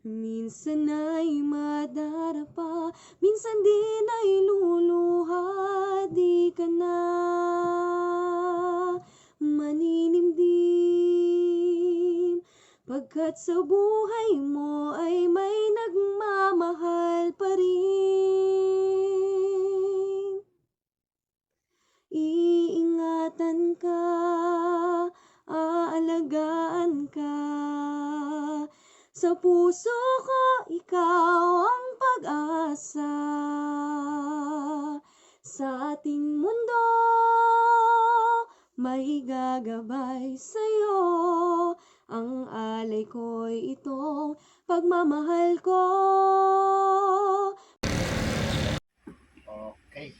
Minsan ay madarapa, minsan din ay luluha. Di ka na maninimdim, pagkat sa buhay mo ay may nagmamahal pa rin. Iingatan ka, aalagaan ka. Sa puso ko, ikaw ang pag-asa. Sa ating mundo, may gagabay sa'yo. Ang alay ko'y itong pagmamahal ko. Okay.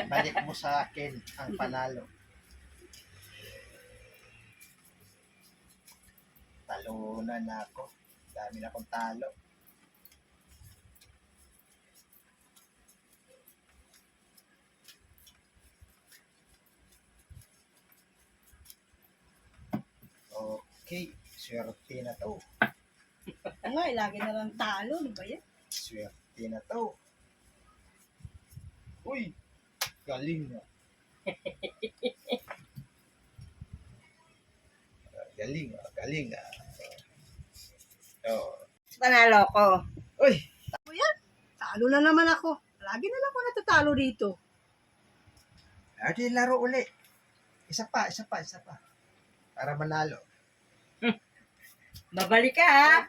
Balik mo sa akin ang panalo. Talunan na ako. Dami na akong talo. Okay. Swerte na to. Nga, lagi na lang talo. Ano ba yan? Swerte na to. Uy! Galing na. Galing ah. Galing ah. Oh. Panalo ko. Uy! Ano yan? Talo na naman ako. Lagi na lang ako natatalo dito. Adi, laro uli. Isa pa. Para manalo. Babalik ka, ha?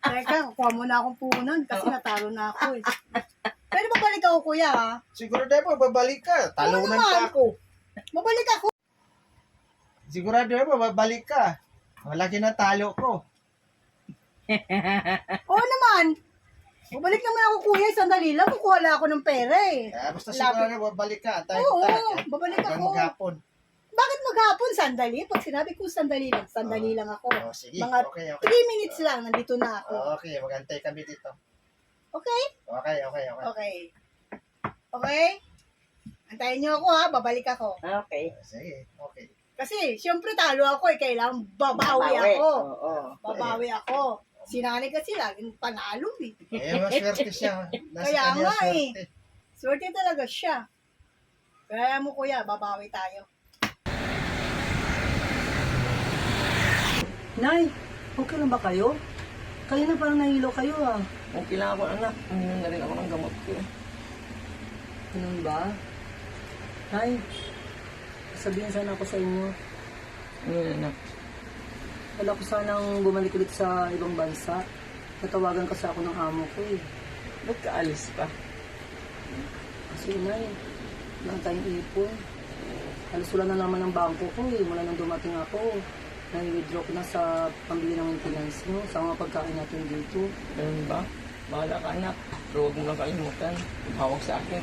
Teka, kuha mo na akong punan kasi natalo na ako, eh. Pwede babalik ako, kuya, ha? Sigurado mo, babalik ka. Talunan naman. pa ako. Babalik ako. Sigurado mo, babalik ka. Malaki na talo ko. Oo naman. Babalik naman ako, kuya. Sandali lang. Kukuha lang ako ng pera, eh. Basta sigurado, babalik ka. Oo, babalik Hanggang ako. maghapon. Bakit maghapon? Sandali? Pag sinabi ko sandali lang ako. Oh, sige. Mga Okay. 3 minutes lang, nandito na ako. Okay, magantay kami dito. Okay? Okay. Okay. Okay? Antayin niyo ako, ha? Babalik ako. Okay. Sige, okay. Kasi, siyempre talo ako, eh. Kailangan babawi ako. Oo. Babawi ako. Sinanay kasi laging panalo, eh. Maswerte siya. Nasa Kaya kanya nga, eh. swerte. Swerte talaga siya. Kaya mo, kuya, babawi tayo. Nay, okay lang ba kayo? Kayo na parang nahilo kayo ah. Okay lang ako, anak. Uminom na rin ako ng gamot ko. Ganun ba? Nay, sabihin sana ako sa inyo. Ano yun, anak? Wala ko sanang bumalik ulit sa ibang bansa. Natawagan kasi ako ng amo ko eh. Ba't ka alis pa? Kasi Nay, wala tayong ipon. Halos wala na naman ang bangko ko eh. Mula nang dumating ako, nai-withdraw ko na sa pambili ng maintenance nyo, sa mga pagkain natin dito. Ganun ba? Bahala ka, anak. Pero huwag mo lang kalimutan. Hawak sa akin.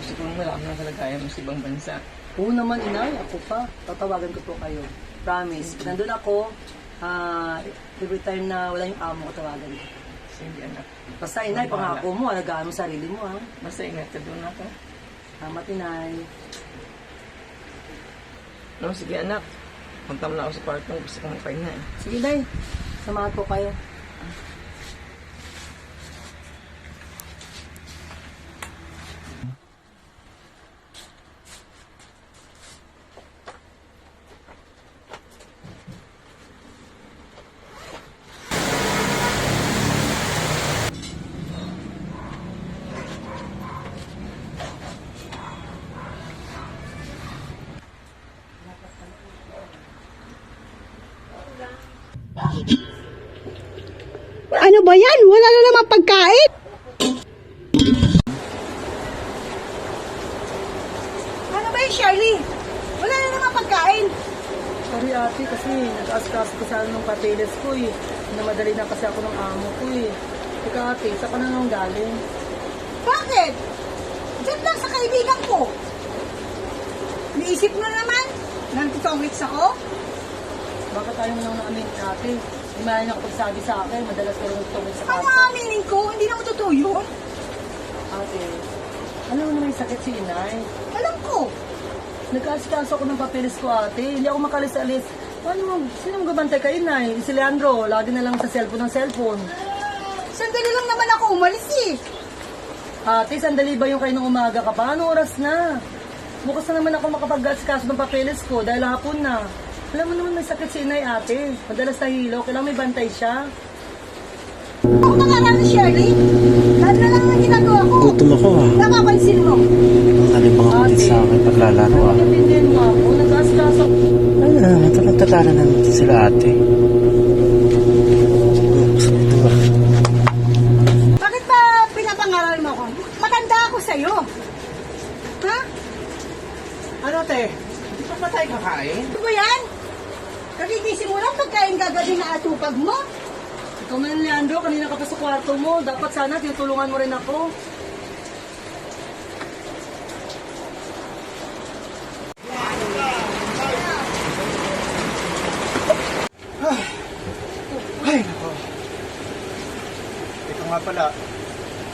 Gusto ko nang malaman ang kalagayan mo sa ibang bansa. Oo naman, Inay. Ako pa. Tatawagan ko po kayo. Promise. Nandun ako. Every time na wala yung amo ko, tawagan ko. Sige, anak. Basta, Inay, pangako mo. Alagaan mo sarili mo, ha? Basta ingat ka doon ako. Tama, Inay. No, sige, anak. Punta mo na ako sa kwarto. Gusto kong kain na eh. Sige, Inay. Samahan po kayo. Ano ba yan? Wala na naman pagkain. Ano ba yan, Shirley? Wala na naman pagkain. Sorry, ate, kasi nag-ask ko sa ng papeles ko, eh. Namadali na kasi ako ng amo ko, eh. Teka, ate, saan ka na nang galing? Bakit? Diyan lang sa kaibigan ko. Niisip mo na naman? Nantitongits ako? Bakit tayo mo nang naamin, ate? Hindi man niya kapagsabi sa akin, madalas ka rin tungkol sa Ang kasa. aminin ko, hindi naman totoo yun. Ate, alam mo na may sakit si Inay. Alam ko. Nag-aasikaso ako ng papeles ko, ate. Hindi ako makalis-alis Sino magabantay kay inay? Si Leandro, lagi na lang sa cellphone. Sandali lang naman ako umalis eh. Ate, sandali ba yung kayo ng umaga ka pa? Ano oras na? Bukas na naman ako makapag-asikaso ng papeles ko dahil hapon na. Alam mo naman may sakit si inay, ate. Madalas nahilo, kailangan may bantay siya. Kung nakaraan ni Shirley, lahat na lang ang ginagawa ko. Gutom ako ah. Nakapansin mo. Ano yung mga kapatid sa akin paglalaro ah. Naintindihan mo ako, nag-asikaso. Ano na, nagtatara na natin sila ate. Ito ba? Bakit ba pinapangaral mo ako? Matanda ako sa'yo. Ha? Ano, te? Hindi pa ba tayo kakain? Ano ba yan? Kagigising mo lang pagkain gagabi na atupag mo. Ikaw man, Leandro, kanina ka pa sa kwarto mo. Dapat sana tinutulungan mo rin ako. Ay, nako. Ito nga pala.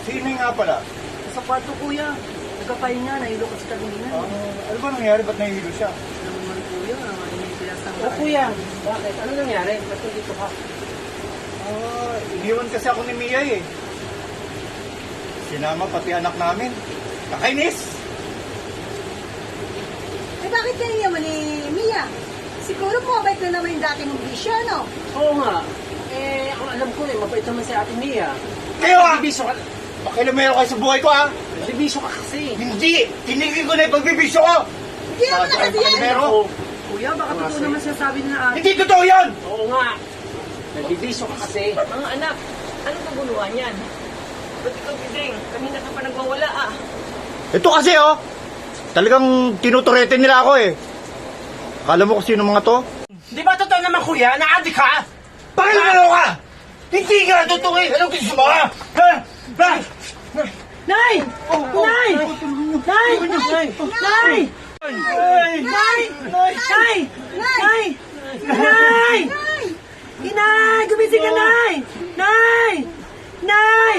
Sino nga pala? Sa kwarto, kuya. Nagkapahinga, nahilo kasi kanina. Ano ba nangyari? Ba't nahihilo siya? Alam mo naman, kuya, hindi pinasang kuya, bakit? Ano nangyari? Ba't dito ka? Iniwan kasi ako ni Mia eh. Sinama pati anak namin. Kakainis! Eh bakit kanina mo ni Mia? Siguro mabait na naman yung dati mong bisyo, no? Oo nga. Eh, ang alam ko mabait naman si Ate Mia. Kayo ah! Bibisyo ka. Pakilumero kayo sa buhay ko ah! Bibisyo ka kasi. Hindi! Tinigil ko na yung pagbibisyo ko! Hindi naman na kasi yan. Pakilumero! Kuya, baka totoo naman sinasabi na ate. Hindi totoo yun! Oo nga. Nagbibisyo ka kasi. Mga anak, anong kaguluhan yan? Ba't ikaw bideng? Kanina ka pa nagwawala ah. Ito kasi oh! Talagang tinuturete nila ako eh. Akala mo kung sino mga to? Di ba totoo naman kuya, na-addict ka? Pakilumero ka! Hindi ka totoo eh! Anong gusto mo ha? Ha? Ha? Nay! Nay! Nay! Nay! Nay! Ay! Nay! Nay! Nay! Nay! Inay! Gumising ka, Nay! Nay! Nay!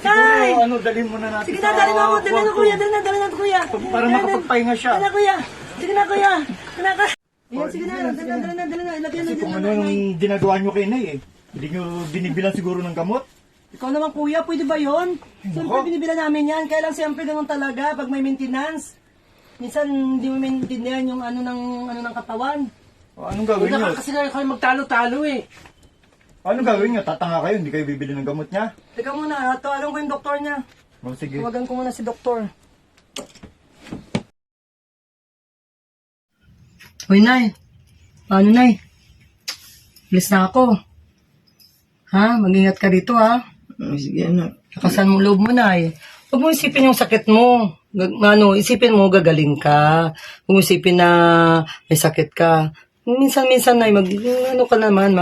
Nay! Siguro, ano, dalhin mo na natin Sige na, dali mo ako. Dali na, kuya. Dali na, kuya. Para makapagpahinga siya. Dali na, kuya. Sige na, kuya. Dali na, kuya. Ayan, sige na. Dali na. Ilagyan na Kasi dyan kung na, ano Nay. yung ginagawa nyo kay Nay eh. Hindi nyo binibilan siguro ng gamot. Ikaw naman, kuya. Pwede ba yun? Siyempre, Nako. binibilan namin yan. Kaya lang, siyempre, ganun talaga pag may maintenance. Minsan, hindi mo maintindihan yung ano ng katawan. O, anong gawin nyo? Kasi na kayo magtalo-talo eh. Anong gawin nyo? Tatanga kayo, hindi kayo bibili ng gamot niya? Teka muna, tawagan ko yung doktor niya. O, sige. Tawagan ko muna si doktor. Uy, Nay. Paano, Nay? Alis na ako. Ha? Mag-ingat ka dito, ha? Sige anak. Lakasan mo loob mo, Nay. Huwag mo isipin yung sakit mo. Isipin mo gagaling ka. Huwag mo isipin na may sakit ka. Minsan-minsan, Nay, ano ka naman,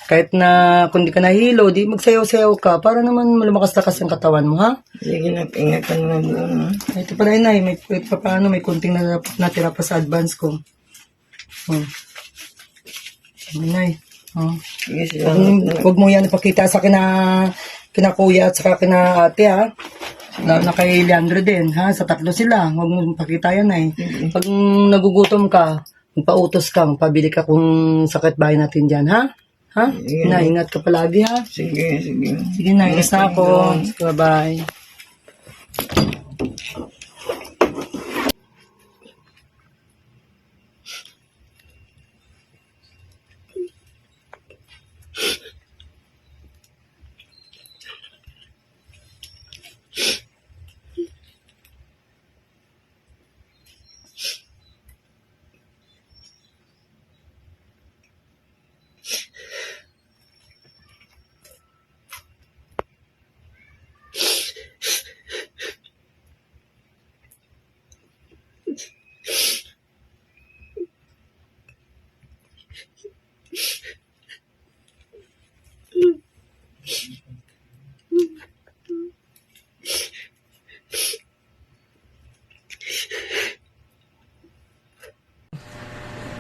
kahit na kung di ka nahilo, di magsayaw-sayaw ka para naman lumakas-lakas ang katawan mo, ha? Sige na, ingat ka naman muna. Ito pala, Nay, may kunting natira pa sa advance ko. Nay. Sige, Huwag mo yan ipakita sa kina kuya at saka kina ate, ha? Na kay Leandro din, ha? Sa tatlo sila. Huwag mo ipakita yan, Nay. Pag nagugutom ka, magpautos ka, magpabili ka kung sakit bahay natin dyan, ha? Ha? Na, ingat ka palagi, ha? sige. Sige na, ilas na ako. Bye-bye.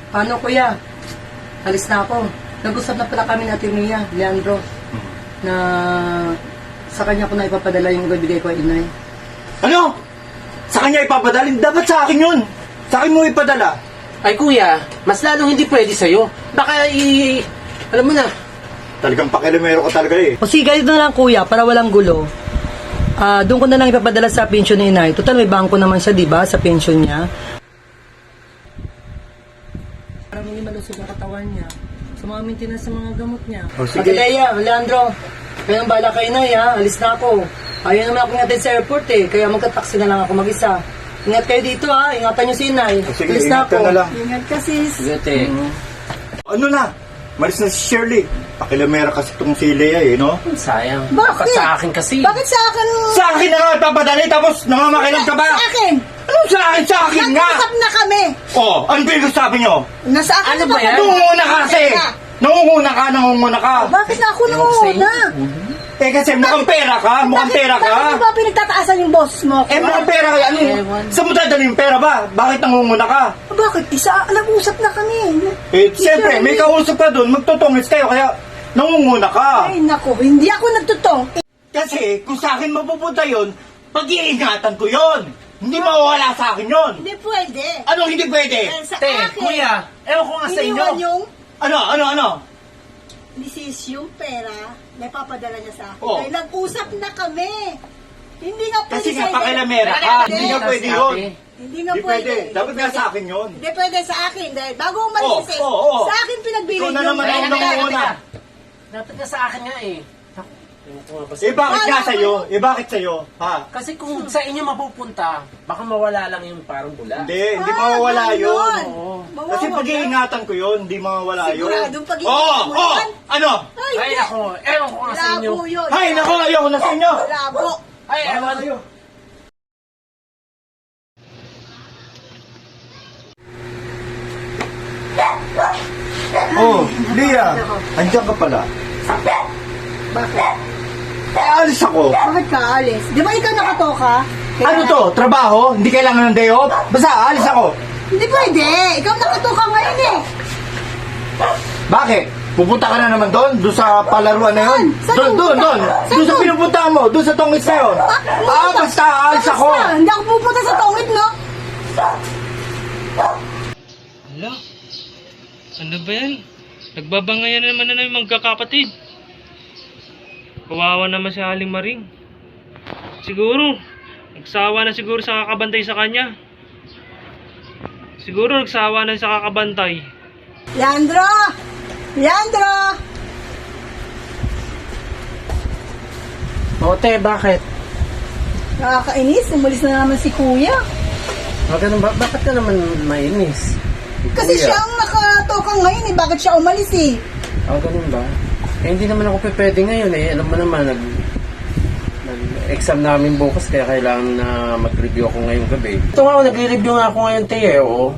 Paano, kuya? Alis na ako. Nag-usap na pala kami natin Mia, Leandro, na sa kanya ko na ipapadala yung bibigay ko ay inay. Ano? Sa kanya ipapadalin? Dapat sa akin yun! Sa akin mo ipadala. Ay kuya, mas lalong hindi pwede sa'yo. Baka alam mo na. Talagang pakilamero ka talaga eh. O sige, ganito na lang kuya, para walang gulo. Doon ko na lang ipapadala sa pension ni inay. Total, may bangko naman siya, di ba, sa pension niya. Para hindi malusog ang katawan niya. Sa mga maintenance sa mga gamot niya. O, sige. Leia, Leandro, kaya ang bala kay inay ha, alis na ako. Ayaw naman ako natin sa airport eh, kaya magka-taxi na lang ako mag-isa. Ingat kayo dito ha, ingatan niyo si inay. O, sige, Alis na ingat ka ako. na lang. Ingat ka, sis. Gate. Ano na? Malis na si Shirley. Pakilamera kasi itong si Lea eh, no? Sayang. Bakit? Dapat sa akin kasi. Bakit sa akin? Sa akin na nga papadali tapos namamakilang ka ba? Sa akin! Ano sa akin? Sa akin nga! Nag-usap na kami! Oh, ano pinag-usabi nyo? Nasa akin Ano na ba yan? Nangunguna ka kasi! Nangunguna ka! Bakit na ako nangunguna? Eh kasi mukhang pera ka! Mukhang pera ka! Bakit ba pinagtataasan yung boss mo? Eh mukhang pera ka! Ano? Saan mo dadalhin yung pera ba? Bakit nangunguna ka? Bakit? Nag-usap na kami. Eh, siyempre, may kausap ka doon, magtutungis kayo, kaya nangunguna ka. Ay, naku, hindi ako nagtutong. Kasi, kung sa akin mapupunta yun, pag-iingatan ko yun. Hindi mawawala sa akin yun. Hindi pwede. Anong hindi pwede? Sa Te, akin, kuya, ewan ko nga sa inyo. iniwan yung Ano? misis yung pera, may papadala niya sa akin. Oh. Kaya nag-usap na kami. Hindi nga pwede Kasi nga, sa'yo. pakilamera ka. Hindi nga pwede yun. Hindi nga Hindi pwede. Dapat nga sa akin yun. Hindi pwede sa akin. Dahil bago umalis Oh, kasi, oh. sa akin pinagbili Ikaw na yung naman pera. ang nangunguna. Dapat nga sa akin nga eh. Ewan ko nga ba Eh, bakit nga sa'yo? Eh, bakit sa'yo? Ha? Kasi kung sa inyo mapupunta, baka mawala lang yung parang bula. Hindi mawawala ganun. yun. Mawawala. Kasi pag-iingatan ko yun, hindi mawawala yun. Siguradong pag-iingatan mo yan? Ano? Ay, Ay, hindi. ako, ewan ko nga sa inyo. Labo yun. Hay, nako, ayoko na sa inyo. Labo. Ay, ewan. Oh, Lia, andyan ka pala. Bakit? Eh, alis ako. Bakit ka alis? Di ba ikaw nakatoka? Kaya- Ano to? Trabaho? Hindi kailangan ng day off? Basta, alis ako. Hindi pwede. Ikaw nakatoka ngayon eh. Bakit? Pupunta ka na naman doon? Doon sa palaruan na yun? Saan? Doon. Saan Doon sa doon? pinupunta mo. Doon sa tongis na yun. Basta, alis ako. Basta, hindi ako pupunta sa tongit, no? Hala, ano ba yan? Nagbabangayan na naman yung magkakapatid. Kawawa naman si Aling Maring. Siguro, nagsawa na siguro sa kakabantay sa kanya. Siguro nagsawa na sa kakabantay. Leandro! Leandro! Ote, bakit? Nakakainis. Umalis na naman si kuya. Ganun ba? Bakit ka naman mainis? Kasi siya ang nakatoka ngayon eh. Bakit siya umalis eh? Ganun ba? Eh, hindi naman ako pwede ngayon eh. Alam mo naman, nag-exam namin bukas kaya kailangan na mag-review ako ngayong gabi. Ito nga, nagre-review nga ako ngayon, te, eh, oo.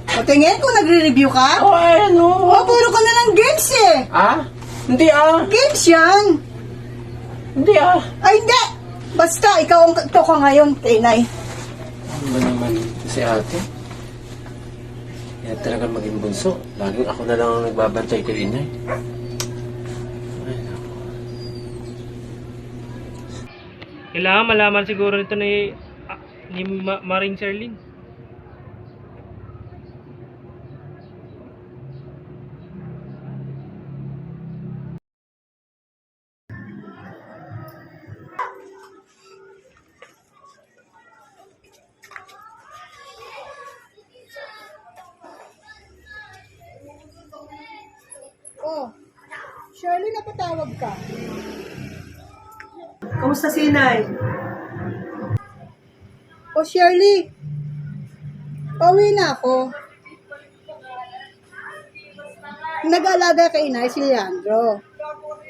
O tingin kung nagre-review ka? Ayan, oo. O, puro ka na ng games eh. Hindi Games yan. Hindi Ay, hindi. Basta, ikaw ang toka ngayon, Tinay. Ano ba naman si ate? Yan talaga maging bunso. Laging ako na lang ang nagbabantay ko inay. Ay, naku. Kailangan malaman siguro nito ni Maring Sherlyn. Oh, Shirley, napatawag ka. Kamusta si inay? Oh, Shirley. Pauwi na ako. Nag-aalaga kay inay si Leandro.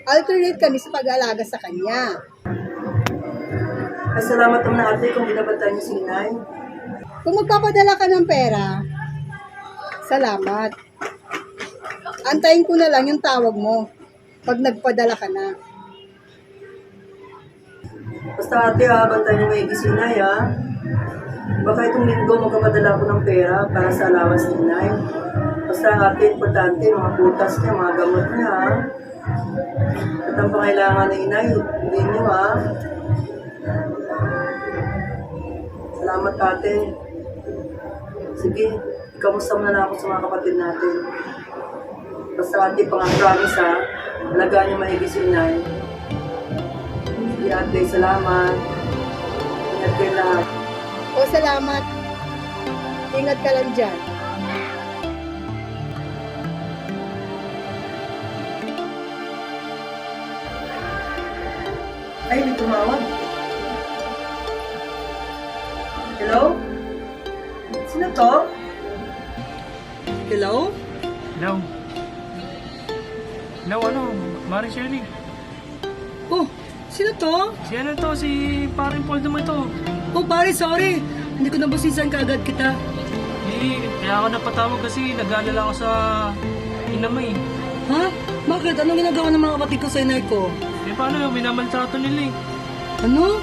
Alternate kami sa pag-aalaga sa kanya. Ay, salamat naman na ate kung binabantay niyo si inay. Kung magpapadala ka ng pera, salamat. Antayin ko na lang yung tawag mo pag nagpadala ka na. Basta ate bantay niyo may si inay Baka itong linggo magpapadala ko ng pera para sa allowance ni inay. Basta ate, importante, mga putas niya, mga gamot niya At ang pangailangan ni inay, hindi niyo Salamat ate. Sige, Ikamusta mo na lang ako sa mga kapatid natin. Basta ate, promise ha, alagaan niyo maigi si inay. Sige ate, salamat. Ingat kayo lahat. O, salamat. Ingat ka lang dyan. Ay, may tumawag. Hello? Sino to? Hello? Hello? Hello, ano? Mari Shirley. Oh, sino to? Si ano to? Si paring Paul naman to. Oh, pare, sorry. Hindi ko nabasisan kaagad kita. Eh, kaya ako napatawag kasi nag-aalala ako sa inamay. Ha? Bakit? Anong ginagawa ng mga kapatid ko sa inay ko? Eh, paano? Minamaltrato nila eh. Ano?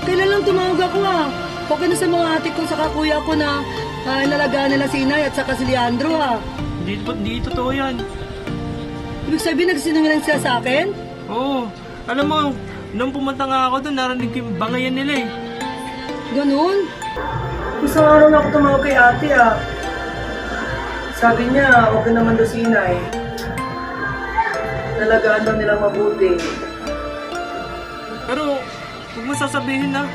Kailan lang tumawag ako ah? Okay na sa mga ate ko sa kuya ko na inalagaan nila si inay at saka si Leandro ah. Hindi totoo yan. Ibig sabihin nagsinungaling sila sa akin? Oo. Alam mo, nung pumunta nga ako doon, narinig ko yung bangayan nila eh. Ganun? Isang araw na ako tumawag kay ate ah. Sabi niya, okay naman daw si inay. Nalagaan daw nilang mabuti. Pero, huwag mo sasabihin na.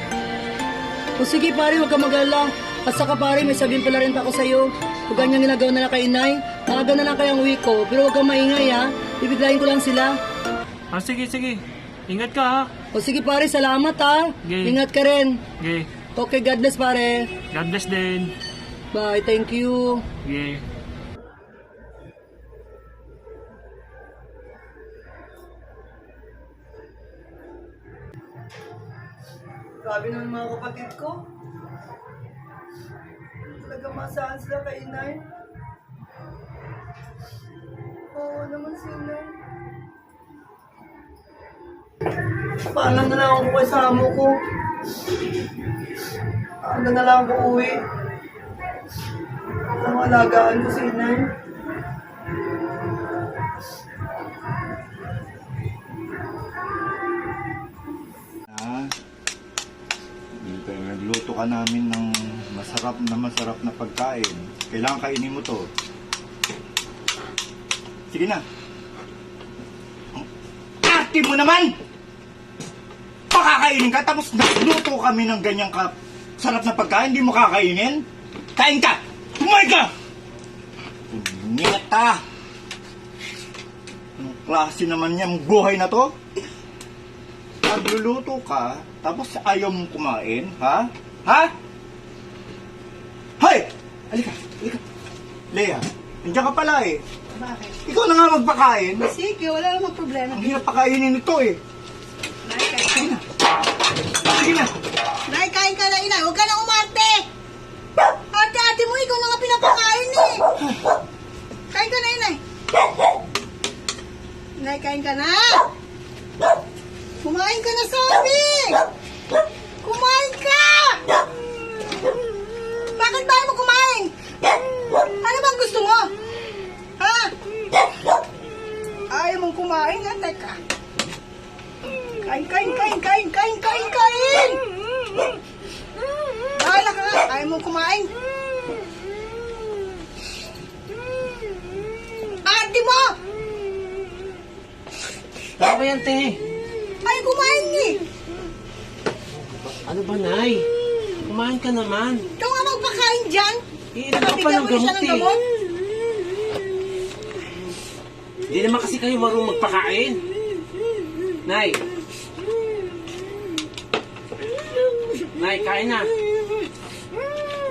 O sige pare, huwag ka mag-alala. At saka pare, may sabihin pala rin ako sa'yo. Huwag ganyang ginagawa na lang kay inay. Maaga na lang kayang uwi ko. Pero huwag kang maingay ha. Bibiglayin ko lang sila. Ah, sige. Ingat ka ha. O sige pare, salamat ha. Okay. Ingat ka rin. Okay. Okay, God bless pare. God bless din. Bye, thank you. Okay. Grabe naman mga kapatid ko. Talaga masaan sila kay inay. Oo naman si inay. Paalam na lang ako kay sa amo ko. Aga na lang ako uwi. Ang alagaan ko si inay. Ah, dito, nagluto ka namin ng masarap na pagkain. Kailangan kainin mo to. Sige na. Ang arte mo naman! Pakakainin ka, tapos nagluto kami ng ganyang sarap na pagkain, hindi mo kakainin? Kain ka! Kumain ka! Punyeta! Anong klase naman niyang buhay na to? Nagluluto ka, tapos ayaw mong kumain, ha? Ha? Hoy! Halika. Lea, nandiyan ka pala eh. Bakit? Ikaw na nga magpakain. Sige, wala namang problema. Ang hirap pakainin nito eh. Sige na. Sige na. Nay, kain ka na, inay. Huwag ka na umarte. Ate mo, ikaw na nga pinapakain eh. Kain ka na, inay. Inay, kain ka na. Kumain ka na, sabi. Kumain ka. Bakit tayo mo kumain? Ano bang gusto mo? Ha? Ayaw mong kumain nga, teka. Kain! Bahala ka nga, ayaw mong kumain. Ate mo! Ano ba yan, te? Ay, kumain eh. Ano ba, Nay? Kumain ka naman. Ikaw nga magpakain dyan. Iinom ka pa Nabigyan ng mo na siya gamot ng eh. gamot. Hindi naman kasi kayo marunong magpakain. Nay! Nay, kain na.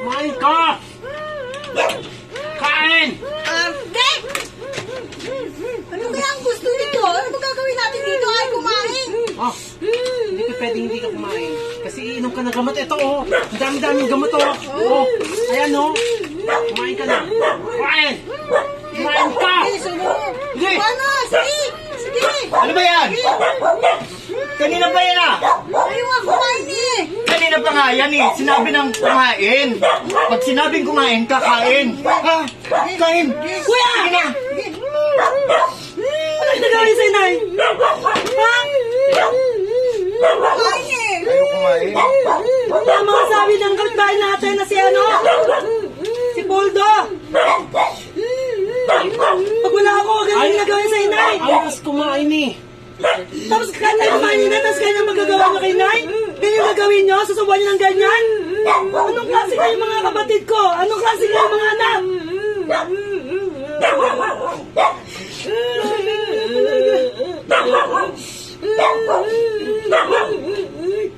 Kumain ka! Kain! Ate! Ano kaya ang gusto nito? Ano ba gagawin natin dito? Ay, kumain. Oh, hindi ka pwedeng hindi ka kumain. Kasi iinom ka ng gamot. Ito oh, ang dami-daming gamot oh. Oh, ayan oh. Kumain ka na. Kumain! Kumain ka! Hindi! Ano? Sige! Sige! Ano ba yan? Kanina pa yan ah! Ayaw nga kumain eh! Kanina pa nga yan eh. Sinabi ng kumain. Pag sinabing kumain, kakain. Ha? Kain. Kuya! Sige na. Ano yung nagawin sa inay? Ha? Kumain eh! Ayaw kumain. Ang mga sabi ng kapitbahay natin na si ano? Si Poldo! Lahat tayo kumain na, tapos ganyan magagawa nyo kay Nay? Ganyan gagawin nyo? Susubuan nyo ng ganyan? Anong klase kayo mga kapatid ko? Anong klase kayo mga anak?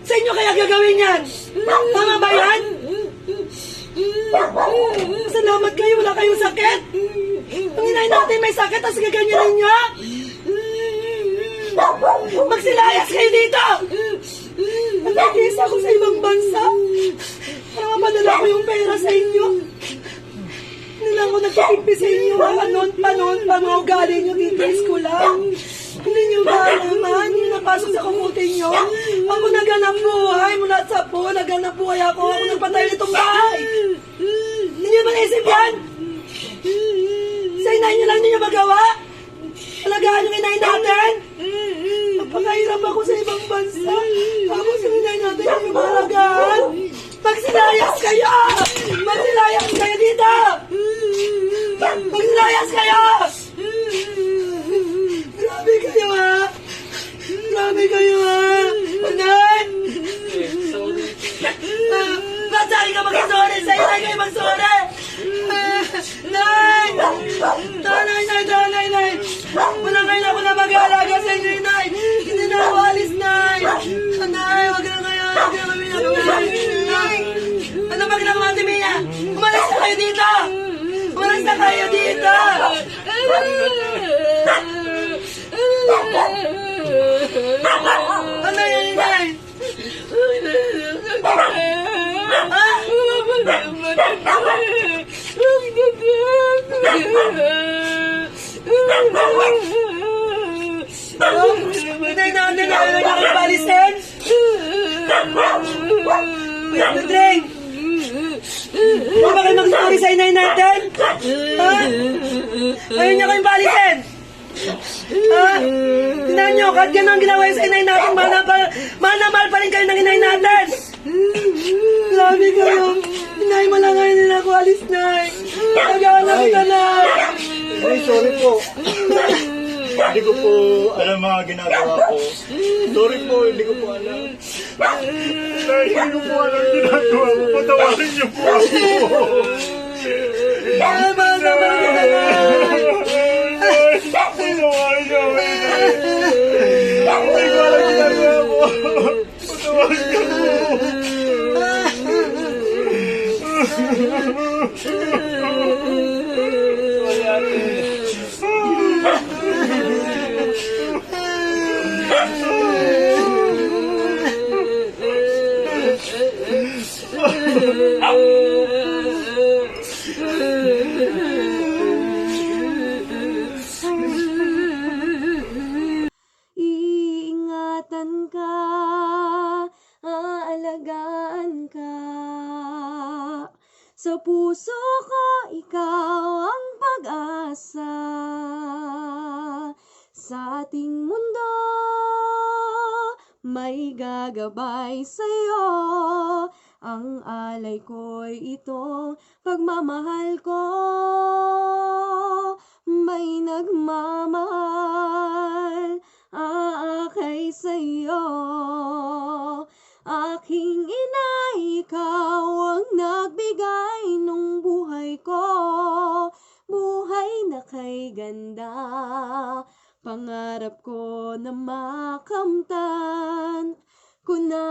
Sa inyo kaya gagawin yan? Tama ba yan? Salamat kayo, wala kayong sakit. Ang inay natin may sakit, tapos gaganyan ninyo? Magsilayas kayo dito! Nagkikis ako sa ibang bansa para mapadala ko yung pera sa inyo. Hindi lang ako nagkikipis sa inyo mga noon pa mga ugali nyo, titiis ko lang. Hindi nyo ba naman, hindi napasok sa kamutin nyo? Ako naganap buhay mula sa po, naganap buhay ako nagpatay nitong bahay. Hindi nyo ba naisip yan? Sa inay nyo lang ninyo magawa? Alagaan yung inay natin? Napakahirap ako sa ibang bansa. Tapos yung inay natin yung malagaan. Magsilayas kayo! Magsilayas kayo dito! Magsilayas kayo! Grabe kayo ha! Grabe kayo ha! Inay! Ba't sa'kin ka mag-sorry? Sa inay kayo mag-sorry! Nay! Nay! Wala kayo na ako na mag-aalaga sa inyo, Nay! Hindi na ako alis, Nay! Nay, wag na kayo! Wag na kami na, Nay! Ano ba ginagawa ni Mia? Umalis na kayo dito! Umalis na kayo dito! Ano yun, Nay? Inay natin na kayo nagpalisin? Dreng! Hindi ba kayo mag-story sa inay natin? Ha? Ayaw niya kayong balisin? Ha? Tingnan nyo, kahit gano'n ang ginawa sa inay natin, mahal pa rin kayo ng inay natin. Grabe kayo. Inay mo lang ngayon nila ako alis, Nay. Nag-aalam ka na. Ay, sorry po. Hindi ko po alam mga ginagawa ko. Sorry po, hindi ko po alam. Hindi ko po alam ginagawa ko. Patawarin niyo po ako. Tama naman kita na. Patawarin niyo ako. Hindi ko alam ginagawa ko. Patawarin niyo po. Iingatan ka, aalagaan ka. Sa puso ko, ikaw ang pag-asa. Sa ating mundo, may gagabay sa'yo. Ang alay ko'y itong pagmamahal ko. May nagmamahal, aakay sa'yo. Aking ina, ikaw ang nagbigay nung buhay ko. Buhay na kay ganda, pangarap ko na makamtan ko na.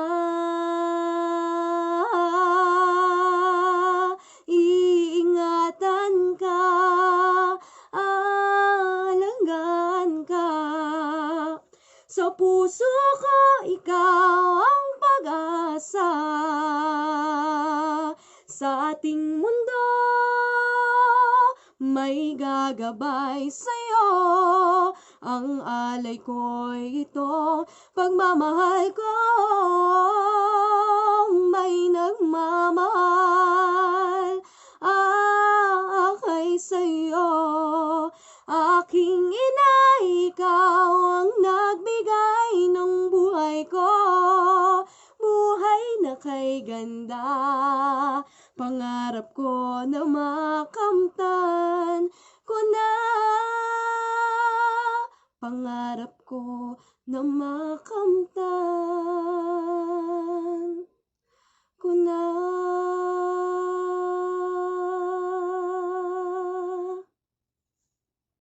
Iingatan ka, alagaan ka. Sa puso ko, ikaw ang pag-asa. Sa ating mundo, may gagabay sa'yo. Ang alay ko'y itong pagmamahal ko. May nagmamahal, aakay sa'yo. Aking ina, ikaw ang nagbigay ng buhay ko. Buhay na kay ganda, pangarap ko na makamtan ko na. Pangarap ko na makamtan.